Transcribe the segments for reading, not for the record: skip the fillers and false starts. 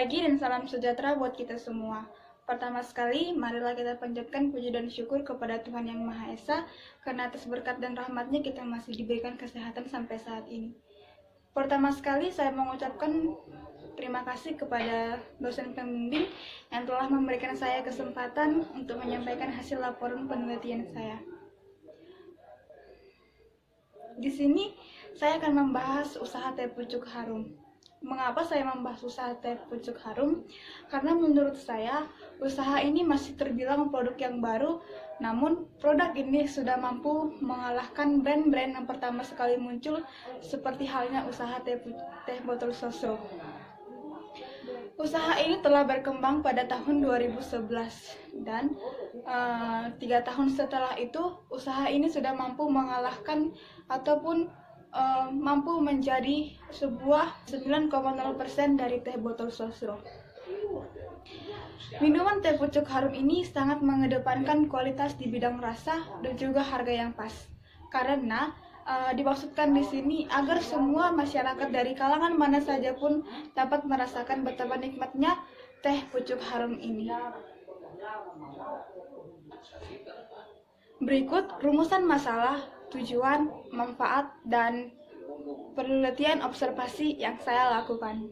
pagi dan salam sejahtera buat kita semua. Pertama sekali, marilah kita panjatkan puji dan syukur kepada Tuhan Yang Maha Esa, karena atas berkat dan rahmat-Nya kita masih diberikan kesehatan sampai saat ini. Pertama sekali, saya mengucapkan terima kasih kepada dosen pembimbing yang telah memberikan saya kesempatan untuk menyampaikan hasil laporan penelitian saya. Di sini, saya akan membahas usaha teh pucuk harum. Mengapa saya membahas usaha teh pucuk harum? Karena menurut saya, usaha ini masih terbilang produk yang baru, namun produk ini sudah mampu mengalahkan brand-brand yang pertama sekali muncul, seperti halnya usaha teh botol sosro. Usaha ini telah berkembang pada tahun 2011 dan 3 tahun setelah itu, usaha ini sudah mampu mengalahkan ataupun mampu menjadi sebuah 9,0% dari teh botol sosro. Minuman teh pucuk harum ini sangat mengedepankan kualitas di bidang rasa dan juga harga yang pas. Karena dimaksudkan di sini agar semua masyarakat dari kalangan mana saja pun dapat merasakan betapa nikmatnya teh pucuk harum ini. Berikut rumusan masalah, tujuan, manfaat, dan penelitian observasi yang saya lakukan.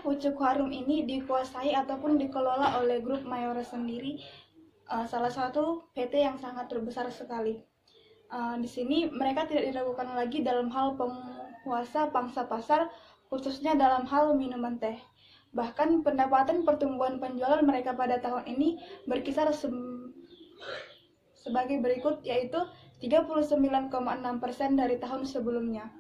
Pucuk harum ini dikuasai ataupun dikelola oleh grup Mayora sendiri, salah satu PT yang sangat terbesar sekali. Di sini mereka tidak diragukan lagi dalam hal penguasa pangsa pasar, khususnya dalam hal minuman teh. Bahkan pendapatan pertumbuhan penjualan mereka pada tahun ini berkisar sebagai berikut, yaitu 39,6% dari tahun sebelumnya.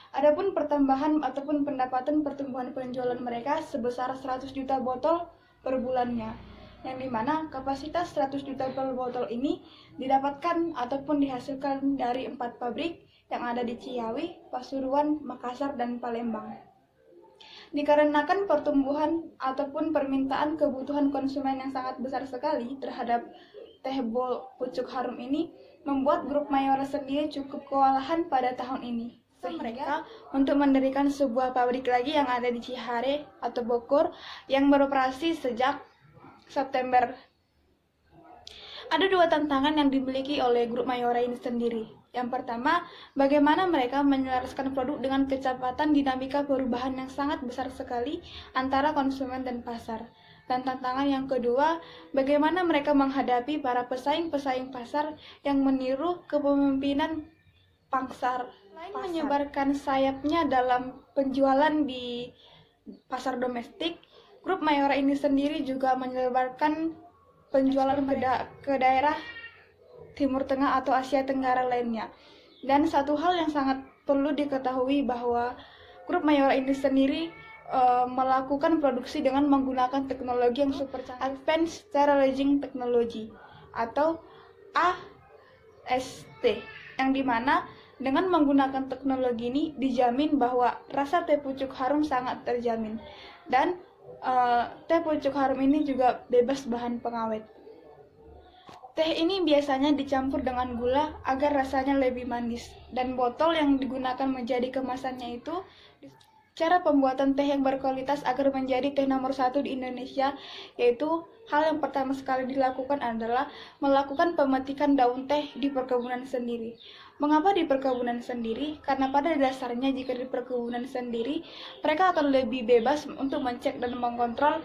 Adapun pertambahan ataupun pendapatan pertumbuhan penjualan mereka sebesar 100 juta botol per bulannya, yang dimana kapasitas 100 juta botol ini didapatkan ataupun dihasilkan dari 4 pabrik yang ada di Ciawi, Pasuruan, Makassar, dan Palembang. Dikarenakan pertumbuhan ataupun permintaan kebutuhan konsumen yang sangat besar sekali terhadap teh pucuk harum ini, membuat grup Mayora sendiri cukup kewalahan pada tahun ini. Mereka untuk mendirikan sebuah pabrik lagi yang ada di Cihare atau Bogor yang beroperasi sejak September. Ada 2 tantangan yang dimiliki oleh grup Mayora ini sendiri. Yang pertama, bagaimana mereka menyelaraskan produk dengan kecepatan dinamika perubahan yang sangat besar sekali antara konsumen dan pasar. Dan tantangan yang kedua, bagaimana mereka menghadapi para pesaing-pesaing pasar yang meniru kepemimpinan pasar. Selain menyebarkan sayapnya dalam penjualan di pasar domestik, grup Mayora ini sendiri juga menyebarkan penjualan ke daerah Timur Tengah atau Asia Tenggara lainnya. Dan satu hal yang sangat perlu diketahui bahwa grup Mayora ini sendiri melakukan produksi dengan menggunakan teknologi yang super canggih, Advanced Sterilizing Technology atau AST, yang dimana dengan menggunakan teknologi ini dijamin bahwa rasa teh pucuk harum sangat terjamin, dan teh pucuk harum ini juga bebas bahan pengawet. Teh ini biasanya dicampur dengan gula agar rasanya lebih manis, dan botol yang digunakan menjadi kemasannya itu. Cara pembuatan teh yang berkualitas agar menjadi teh nomor 1 di Indonesia, yaitu hal yang pertama sekali dilakukan adalah melakukan pemetikan daun teh di perkebunan sendiri. Mengapa di perkebunan sendiri? Karena pada dasarnya jika di perkebunan sendiri, mereka akan lebih bebas untuk mencek dan mengontrol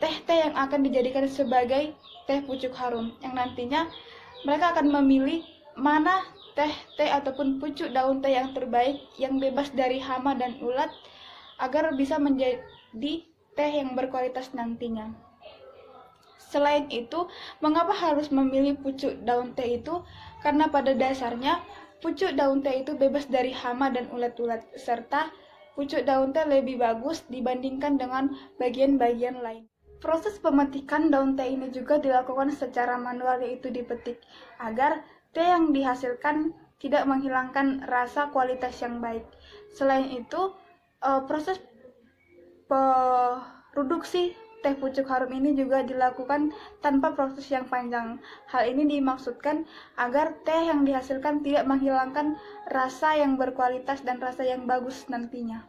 teh-teh yang akan dijadikan sebagai teh pucuk harum, yang nantinya mereka akan memilih mana teh-teh ataupun pucuk daun teh yang terbaik, yang bebas dari hama dan ulat, agar bisa menjadi teh yang berkualitas nantinya. Selain itu, mengapa harus memilih pucuk daun teh itu? Karena pada dasarnya pucuk daun teh itu bebas dari hama dan ulat-ulat, serta pucuk daun teh lebih bagus dibandingkan dengan bagian-bagian lain. Proses pemetikan daun teh ini juga dilakukan secara manual, yaitu dipetik, agar teh yang dihasilkan tidak menghilangkan rasa kualitas yang baik. Selain itu, proses produksi teh pucuk harum ini juga dilakukan tanpa proses yang panjang. Hal ini dimaksudkan agar teh yang dihasilkan tidak menghilangkan rasa yang berkualitas dan rasa yang bagus nantinya.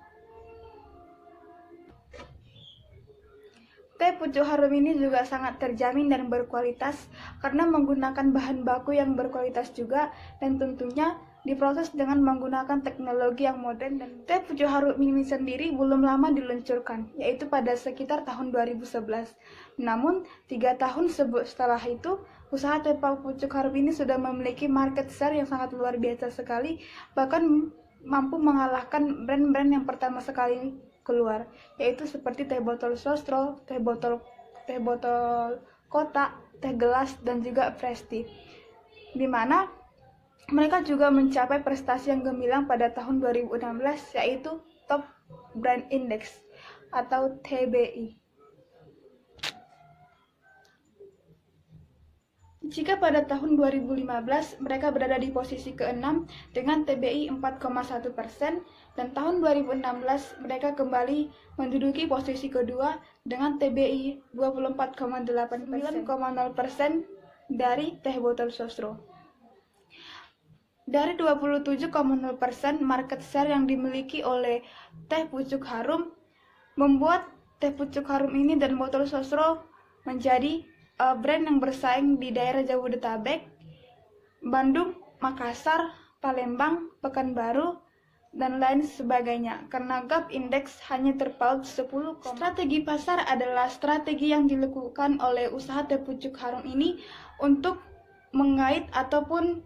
Teh pucuk harum ini juga sangat terjamin dan berkualitas karena menggunakan bahan baku yang berkualitas juga, dan tentunya diproses dengan menggunakan teknologi yang modern. Dan teh pucuk harum ini sendiri belum lama diluncurkan, yaitu pada sekitar tahun 2011. Namun 3 tahun setelah itu, usaha teh pucuk harum ini sudah memiliki market share yang sangat luar biasa sekali, bahkan mampu mengalahkan brand-brand yang pertama sekali keluar, yaitu seperti teh botol sostro, teh botol kotak, teh gelas, dan juga Presti, di mana mereka juga mencapai prestasi yang gemilang pada tahun 2016, yaitu Top Brand Index atau TBI. Jika pada tahun 2015 mereka berada di posisi ke-6 dengan TBI 4,1%, dan tahun 2016 mereka kembali menduduki posisi kedua dengan TBI 24,8%, 9,0% dari teh botol sostro. Dari 27,0% market share yang dimiliki oleh teh pucuk harum, membuat teh pucuk harum ini dan botol sostro menjadi brand yang bersaing di daerah Jabodetabek, Bandung, Makassar, Palembang, Pekanbaru, dan lain sebagainya, karena gap indeks hanya terpaut 10. Strategi pasar adalah strategi yang dilakukan oleh usaha teh pucuk harum ini untuk mengait ataupun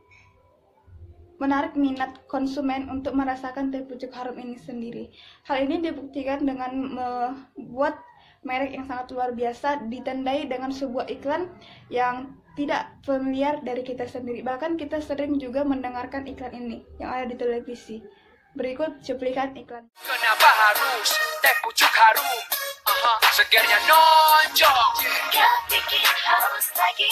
menarik minat konsumen untuk merasakan teh pucuk harum ini sendiri. Hal ini dibuktikan dengan membuat merek yang sangat luar biasa ditandai dengan sebuah iklan yang tidak familiar dari kita sendiri. Bahkan kita sering juga mendengarkan iklan ini yang ada di televisi. Berikut cuplikan iklan. Kenapa harus teh pucuk harum? Segarnya nonjol. Gak bikin haus lagi.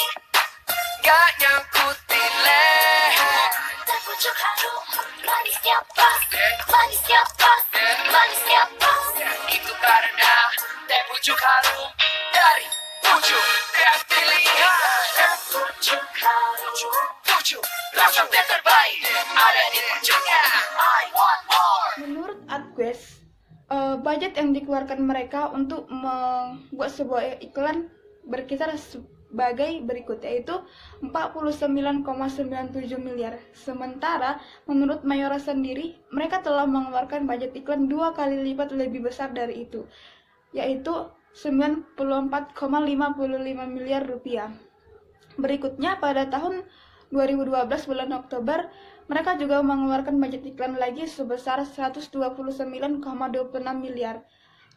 Gak nyangkutin leher. Teh pucuk harum, manisnya pas, manisnya pas, manisnya pas. Itu karena teh pucuk harum dari pucuk teh pilihan. Teh pucuk harum, Pucuk rasa teh terbaik ada di pucuknya. I want more. Menurut AdQuest, budget yang dikeluarkan mereka untuk membuat sebuah iklan berkisar sebagai berikut, yaitu 49,97 miliar. Sementara menurut Mayora sendiri, mereka telah mengeluarkan budget iklan 2 kali lipat lebih besar dari itu, yaitu 94,55 miliar rupiah. Berikutnya pada tahun 2012 bulan Oktober, mereka juga mengeluarkan budget iklan lagi sebesar 129,26 miliar.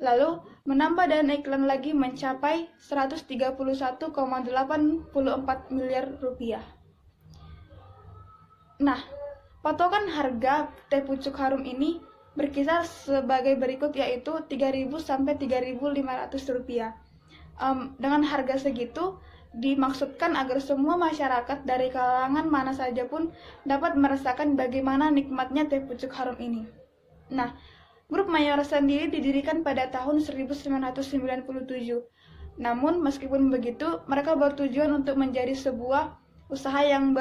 Lalu menambah dana iklan lagi mencapai 131,84 miliar rupiah. Nah, patokan harga teh pucuk harum ini berkisar sebagai berikut, yaitu 3.000 sampai 3.500 rupiah. Dengan harga segitu dimaksudkan agar semua masyarakat dari kalangan mana saja pun dapat merasakan bagaimana nikmatnya teh pucuk harum ini. Nah, grup Mayora sendiri didirikan pada tahun 1997. Namun meskipun begitu, mereka bertujuan untuk menjadi sebuah usaha yang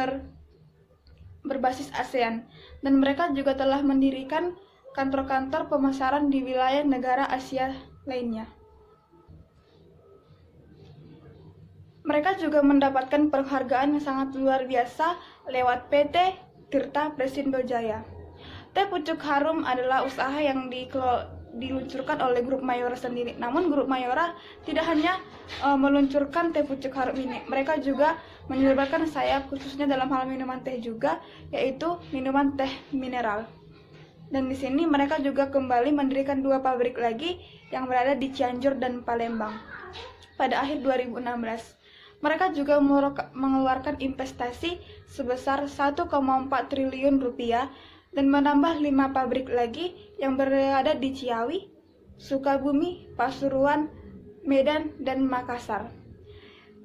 berbasis ASEAN, dan mereka juga telah mendirikan kantor-kantor pemasaran di wilayah negara Asia lainnya. Mereka juga mendapatkan penghargaan yang sangat luar biasa lewat PT Tirta Presindo Jaya. Teh pucuk harum adalah usaha yang diluncurkan oleh grup Mayora sendiri. Namun grup Mayora tidak hanya meluncurkan teh pucuk harum ini, mereka juga menyebarkan sayap khususnya dalam hal minuman teh juga, yaitu minuman teh mineral. Dan di sini mereka juga kembali mendirikan 2 pabrik lagi yang berada di Cianjur dan Palembang pada akhir 2016. Mereka juga mengeluarkan investasi sebesar 1,4 triliun rupiah dan menambah 5 pabrik lagi yang berada di Ciawi, Sukabumi, Pasuruan, Medan, dan Makassar.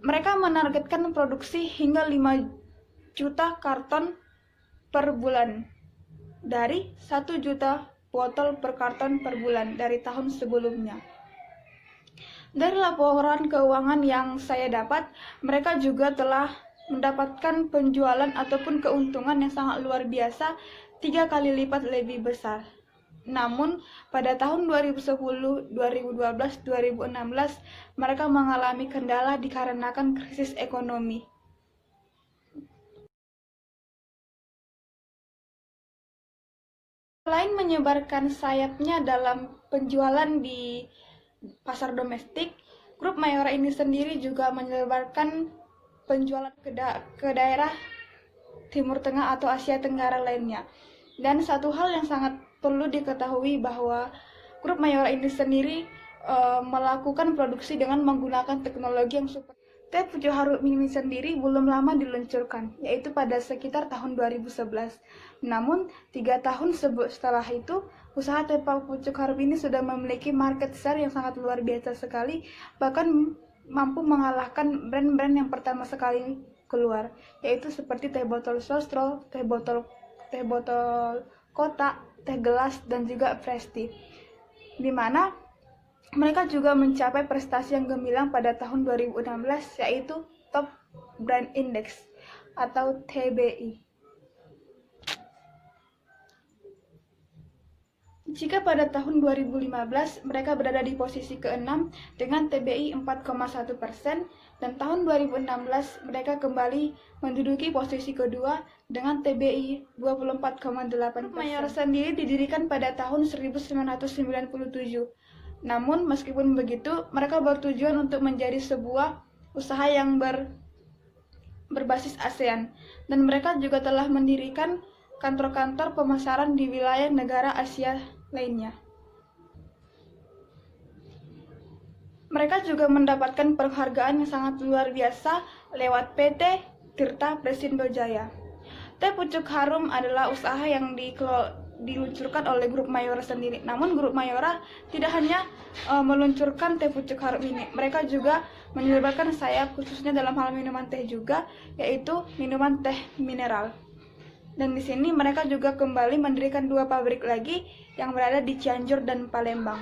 Mereka menargetkan produksi hingga 5 juta karton per bulan dari 1 juta botol per karton per bulan dari tahun sebelumnya. Dari laporan keuangan yang saya dapat, mereka juga telah mendapatkan penjualan ataupun keuntungan yang sangat luar biasa 3 kali lipat lebih besar. Namun, pada tahun 2010, 2012, 2016, mereka mengalami kendala dikarenakan krisis ekonomi. Selain menyebarkan sayapnya dalam penjualan di pasar domestik, Grup Mayora ini sendiri juga menyebarkan penjualan ke daerah Timur Tengah atau Asia Tenggara lainnya. Dan satu hal yang sangat perlu diketahui bahwa Grup Mayora ini sendiri melakukan produksi dengan menggunakan teknologi yang super. Teh pucuk harum ini sendiri belum lama diluncurkan, yaitu pada sekitar tahun 2011. Namun, 3 tahun setelah itu, usaha teh pucuk harum ini sudah memiliki market share yang sangat luar biasa sekali, bahkan mampu mengalahkan brand-brand yang pertama sekali keluar, yaitu seperti teh botol sostro, teh botol kotak, teh gelas, dan juga Presti. Di mana mereka juga mencapai prestasi yang gemilang pada tahun 2016, yaitu Top Brand Index atau TBI. Jika pada tahun 2015 mereka berada di posisi ke-6 dengan TBI 4,1%, dan tahun 2016 mereka kembali menduduki posisi kedua dengan TBI 24,8%. Mayora sendiri didirikan pada tahun 1997. Namun, meskipun begitu, mereka bertujuan untuk menjadi sebuah usaha yang berbasis ASEAN, dan mereka juga telah mendirikan kantor-kantor pemasaran di wilayah negara Asia lainnya. Mereka juga mendapatkan penghargaan yang sangat luar biasa lewat PT Tirta Presindo Jaya. Teh pucuk harum adalah usaha yang diluncurkan oleh Grup Mayora sendiri. Namun Grup Mayora tidak hanya meluncurkan teh pucuk harum ini, mereka juga menyebarkan sayap khususnya dalam hal minuman teh juga, yaitu minuman teh mineral. Dan di sini mereka juga kembali mendirikan 2 pabrik lagi yang berada di Cianjur dan Palembang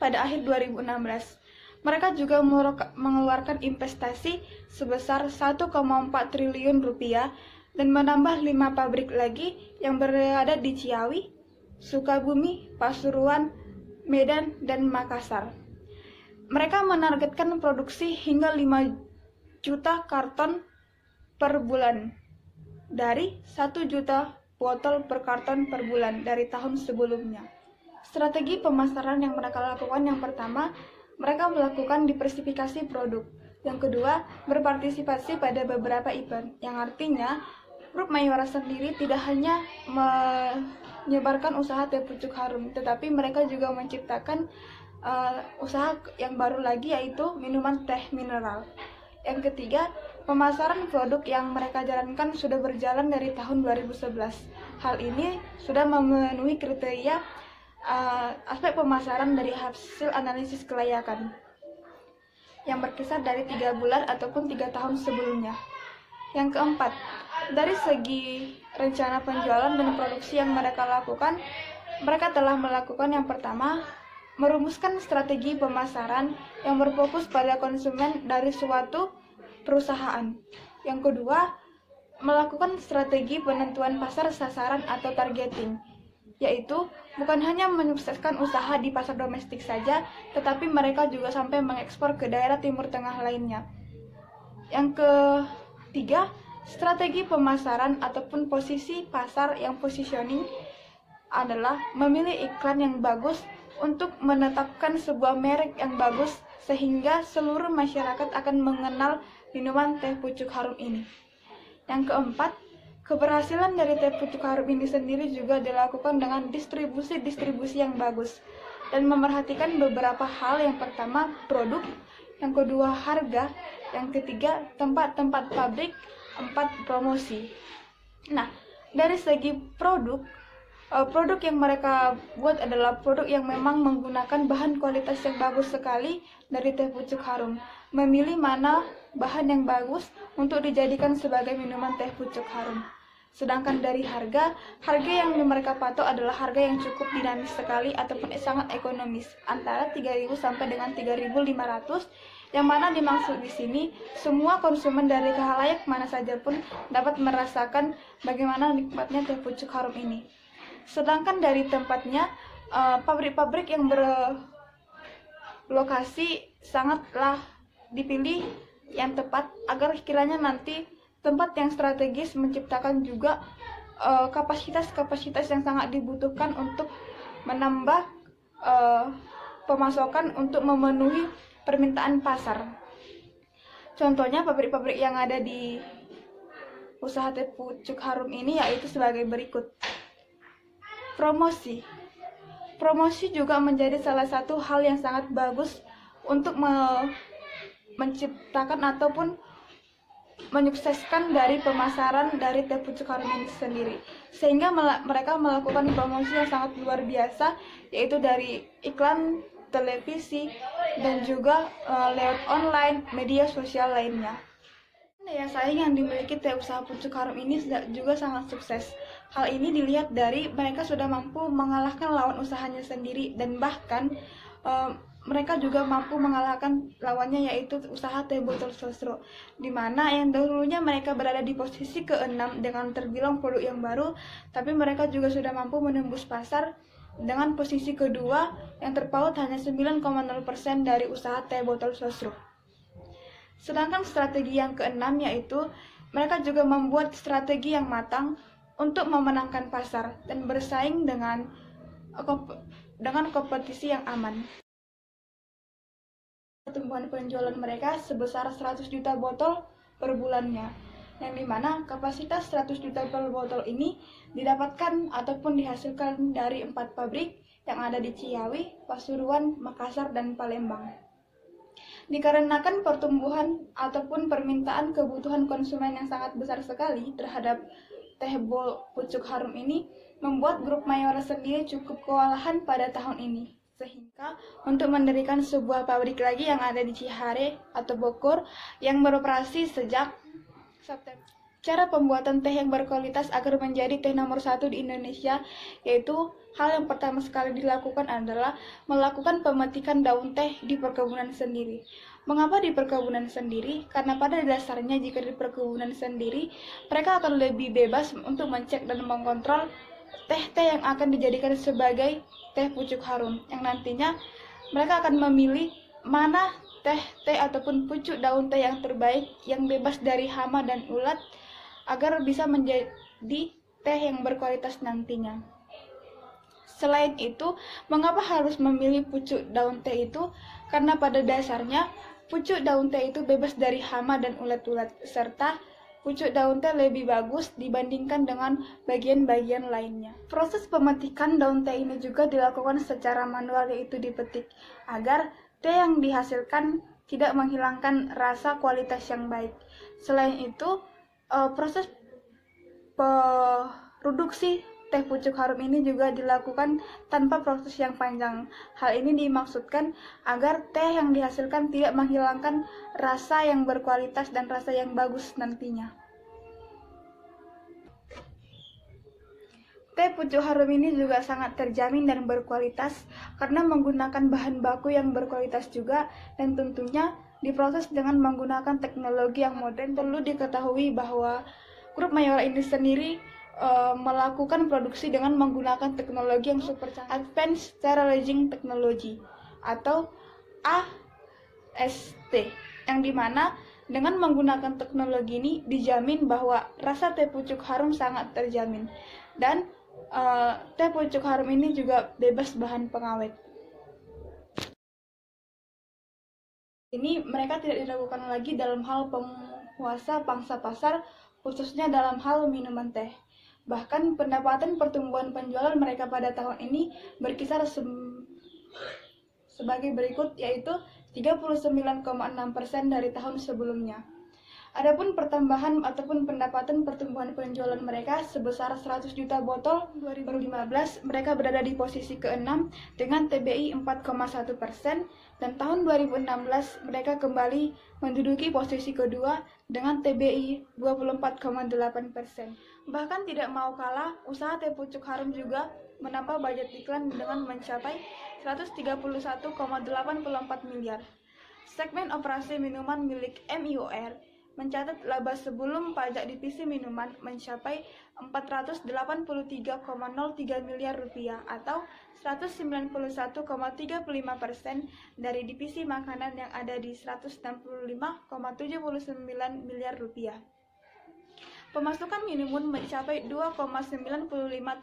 pada akhir 2016. Mereka juga mengeluarkan investasi sebesar 1,4 triliun rupiah dan menambah 5 pabrik lagi yang berada di Ciawi, Sukabumi, Pasuruan, Medan, dan Makassar. Mereka menargetkan produksi hingga 5 juta karton per bulan dari 1 juta botol per karton per bulan dari tahun sebelumnya. Strategi pemasaran yang mereka lakukan yang pertama, mereka melakukan diversifikasi produk. Yang kedua, berpartisipasi pada beberapa event, yang artinya Grup Mayora sendiri tidak hanya menyebarkan usaha teh pucuk harum, tetapi mereka juga menciptakan usaha yang baru lagi, yaitu minuman teh mineral. Yang ketiga, pemasaran produk yang mereka jalankan sudah berjalan dari tahun 2011. Hal ini sudah memenuhi kriteria aspek pemasaran dari hasil analisis kelayakan yang berkisar dari 3 bulan ataupun 3 tahun sebelumnya. Yang keempat, dari segi rencana penjualan dan produksi yang mereka lakukan, mereka telah melakukan yang pertama, merumuskan strategi pemasaran yang berfokus pada konsumen dari suatu perusahaan. Yang kedua, melakukan strategi penentuan pasar sasaran atau targeting, yaitu bukan hanya menyukseskan usaha di pasar domestik saja, tetapi mereka juga sampai mengekspor ke daerah Timur Tengah lainnya. Yang ketiga, strategi pemasaran ataupun posisi pasar yang positioning adalah memilih iklan yang bagus untuk menetapkan sebuah merek yang bagus sehingga seluruh masyarakat akan mengenal minuman teh pucuk harum ini. Yang keempat, keberhasilan dari teh pucuk harum ini sendiri juga dilakukan dengan distribusi yang bagus dan memerhatikan beberapa hal. Yang pertama, produk. yang kedua harga, yang ketiga tempat-tempat pabrik, 4 promosi. Nah, dari segi produk yang mereka buat adalah produk yang memang menggunakan bahan kualitas yang bagus sekali dari teh pucuk harum. Memilih mana bahan yang bagus untuk dijadikan sebagai minuman teh pucuk harum. Sedangkan dari harga yang mereka patok adalah harga yang cukup dinamis sekali ataupun sangat ekonomis, antara 3.000 sampai dengan 3.500, yang mana dimaksud di sini semua konsumen dari khalayak mana saja pun dapat merasakan bagaimana nikmatnya teh pucuk harum ini. Sedangkan dari tempatnya, pabrik-pabrik yang berlokasi sangatlah dipilih yang tepat agar kiranya nanti tempat yang strategis menciptakan juga kapasitas-kapasitas yang sangat dibutuhkan untuk menambah pemasokan untuk memenuhi permintaan pasar. Contohnya pabrik-pabrik yang ada di usaha teh pucuk harum ini yaitu sebagai berikut. Promosi juga menjadi salah satu hal yang sangat bagus untuk menciptakan ataupun menyukseskan dari pemasaran dari teh pucuk harum ini sendiri, sehingga mereka melakukan promosi yang sangat luar biasa, yaitu dari iklan televisi dan juga lewat online media sosial lainnya. Daya saing yang dimiliki teh usaha pucuk harum ini juga sangat sukses. Hal ini dilihat dari mereka sudah mampu mengalahkan lawan usahanya sendiri, dan bahkan mereka juga mampu mengalahkan lawannya yaitu usaha teh botol sosro, di mana yang dahulunya mereka berada di posisi ke-6 dengan terbilang produk yang baru, tapi mereka juga sudah mampu menembus pasar dengan posisi kedua yang terpaut hanya 9,0% dari usaha teh botol sosro. Sedangkan strategi yang ke-6 yaitu mereka juga membuat strategi yang matang untuk memenangkan pasar dan bersaing dengan kompetisi yang aman. Pertumbuhan penjualan mereka sebesar 100 juta botol per bulannya, yang dimana kapasitas 100 juta per botol ini didapatkan ataupun dihasilkan dari 4 pabrik yang ada di Ciawi, Pasuruan, Makassar, dan Palembang. Dikarenakan pertumbuhan ataupun permintaan kebutuhan konsumen yang sangat besar sekali terhadap teh pucuk harum ini, membuat grup Mayora sendiri cukup kewalahan pada tahun ini, sehingga untuk mendirikan sebuah pabrik lagi yang ada di Cihare atau Bogor yang beroperasi sejak September. Cara pembuatan teh yang berkualitas agar menjadi teh nomor 1 di Indonesia, yaitu hal yang pertama sekali dilakukan adalah melakukan pemetikan daun teh di perkebunan sendiri. Mengapa di perkebunan sendiri? Karena pada dasarnya jika di perkebunan sendiri, mereka akan lebih bebas untuk mencek dan mengontrol teh-teh yang akan dijadikan sebagai teh pucuk harum, yang nantinya mereka akan memilih mana teh-teh ataupun pucuk daun teh yang terbaik, yang bebas dari hama dan ulat, agar bisa menjadi teh yang berkualitas nantinya. Selain itu, mengapa harus memilih pucuk daun teh itu? Karena pada dasarnya pucuk daun teh itu bebas dari hama dan ulat-ulat, serta pucuk daun teh lebih bagus dibandingkan dengan bagian-bagian lainnya. Proses pemetikan daun teh ini juga dilakukan secara manual, yaitu dipetik, agar teh yang dihasilkan tidak menghilangkan rasa kualitas yang baik. Selain itu, proses produksi teh pucuk harum ini juga dilakukan tanpa proses yang panjang. Hal ini dimaksudkan agar teh yang dihasilkan tidak menghilangkan rasa yang berkualitas dan rasa yang bagus nantinya. Teh pucuk harum ini juga sangat terjamin dan berkualitas karena menggunakan bahan baku yang berkualitas juga, dan tentunya diproses dengan menggunakan teknologi yang modern. Perlu diketahui bahwa grup Mayora ini sendiri melakukan produksi dengan menggunakan teknologi yang super canggih, Advanced Sterilizing Technology atau AST, yang dimana dengan menggunakan teknologi ini dijamin bahwa rasa teh pucuk harum sangat terjamin, dan teh pucuk harum ini juga bebas bahan pengawet. Ini mereka tidak dilakukan lagi dalam hal penguasa pangsa pasar, khususnya dalam hal minuman teh. Bahkan pendapatan pertumbuhan penjualan mereka pada tahun ini berkisar sebagai berikut, yaitu 39,6% dari tahun sebelumnya. Adapun pertambahan ataupun pendapatan pertumbuhan penjualan mereka sebesar 100 juta botol 2015, mereka berada di posisi ke-6 dengan TBI 4,1%, dan tahun 2016 mereka kembali menduduki posisi kedua dengan TBI 24,8%. Bahkan tidak mau kalah, usaha teh pucuk harum juga menambah budget iklan dengan mencapai 131,84 miliar. Segmen operasi minuman milik MIOR mencatat laba sebelum pajak divisi minuman mencapai 483,03 miliar rupiah atau 191,35% dari divisi makanan yang ada di 165,79 miliar rupiah. Pemasukan minimum mencapai 2,95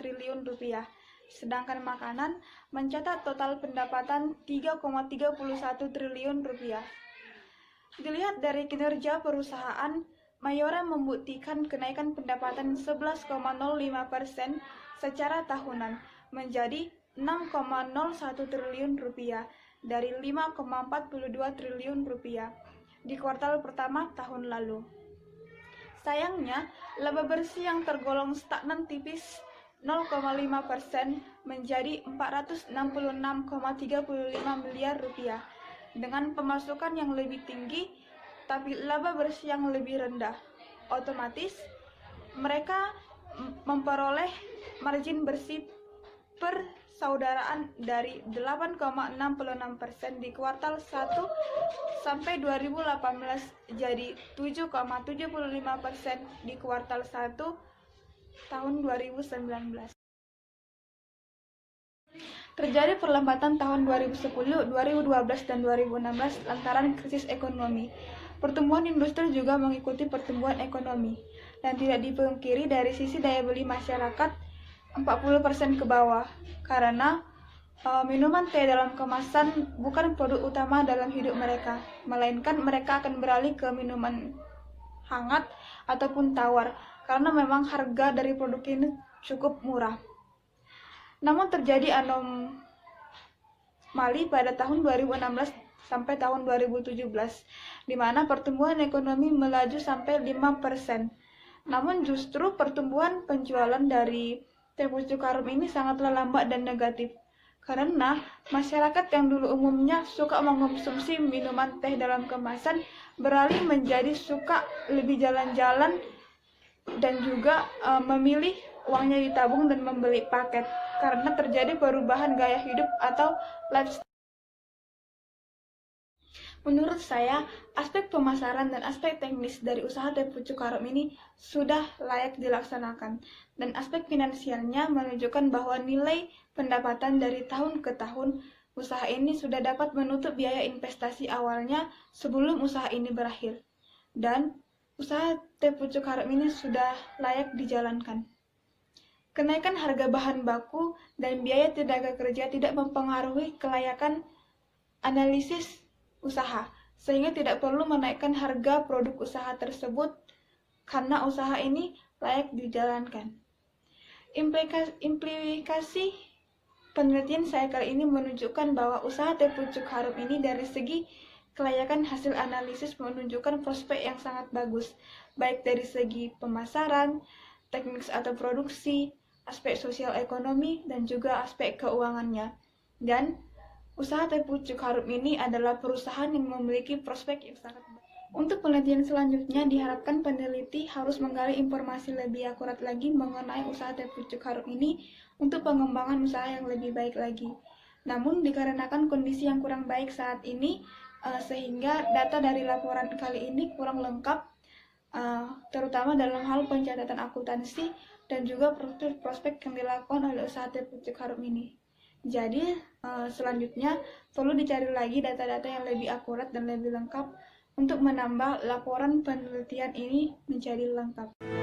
triliun rupiah, sedangkan makanan mencatat total pendapatan 3,31 triliun rupiah. Dilihat dari kinerja perusahaan, Mayora membuktikan kenaikan pendapatan 11,05% secara tahunan menjadi 6,01 triliun rupiah dari 5,42 triliun rupiah di kuartal pertama tahun lalu. Sayangnya, laba bersih yang tergolong stagnan tipis 0,5% menjadi 466,35 miliar rupiah. Dengan pemasukan yang lebih tinggi, tapi laba bersih yang lebih rendah, otomatis mereka memperoleh margin bersih persaudaraan dari 8,66% di kuartal 1 sampai 2018 jadi 7,75% di kuartal 1 tahun 2019. Terjadi perlambatan tahun 2010, 2012, dan 2016 lantaran krisis ekonomi. Pertumbuhan industri juga mengikuti pertumbuhan ekonomi, dan tidak dipungkiri dari sisi daya beli masyarakat 40% ke bawah, karena minuman teh dalam kemasan bukan produk utama dalam hidup mereka, melainkan mereka akan beralih ke minuman hangat ataupun tawar, karena memang harga dari produk ini cukup murah. Namun terjadi anomali pada tahun 2016 sampai tahun 2017, di mana pertumbuhan ekonomi melaju sampai 5%. Namun justru pertumbuhan penjualan dari teh pucuk harum ini sangatlah lambat dan negatif, karena masyarakat yang dulu umumnya suka mengkonsumsi minuman teh dalam kemasan beralih menjadi suka lebih jalan-jalan dan juga memilih uangnya ditabung dan membeli paket, karena terjadi perubahan gaya hidup atau lifestyle. Menurut saya, aspek pemasaran dan aspek teknis dari usaha teh pucuk harum ini sudah layak dilaksanakan, dan aspek finansialnya menunjukkan bahwa nilai pendapatan dari tahun ke tahun usaha ini sudah dapat menutup biaya investasi awalnya sebelum usaha ini berakhir, dan usaha teh pucuk harum ini sudah layak dijalankan. Kenaikan harga bahan baku dan biaya tenaga kerja tidak mempengaruhi kelayakan analisis usaha, sehingga tidak perlu menaikkan harga produk usaha tersebut karena usaha ini layak dijalankan. Implikasi penelitian saya kali ini menunjukkan bahwa usaha teh pucuk harum ini dari segi kelayakan hasil analisis menunjukkan prospek yang sangat bagus, baik dari segi pemasaran, teknik atau produksi, aspek sosial ekonomi, dan juga aspek keuangannya. Dan usaha teh pucuk harum ini adalah perusahaan yang memiliki prospek yang sangat baik. Untuk penelitian selanjutnya, diharapkan peneliti harus menggali informasi lebih akurat lagi mengenai usaha teh pucuk harum ini untuk pengembangan usaha yang lebih baik lagi. Namun dikarenakan kondisi yang kurang baik saat ini, sehingga data dari laporan kali ini kurang lengkap, terutama dalam hal pencatatan akuntansi dan juga prospek yang dilakukan oleh usaha teh pucuk harum ini. Jadi selanjutnya perlu dicari lagi data-data yang lebih akurat dan lebih lengkap untuk menambah laporan penelitian ini menjadi lengkap.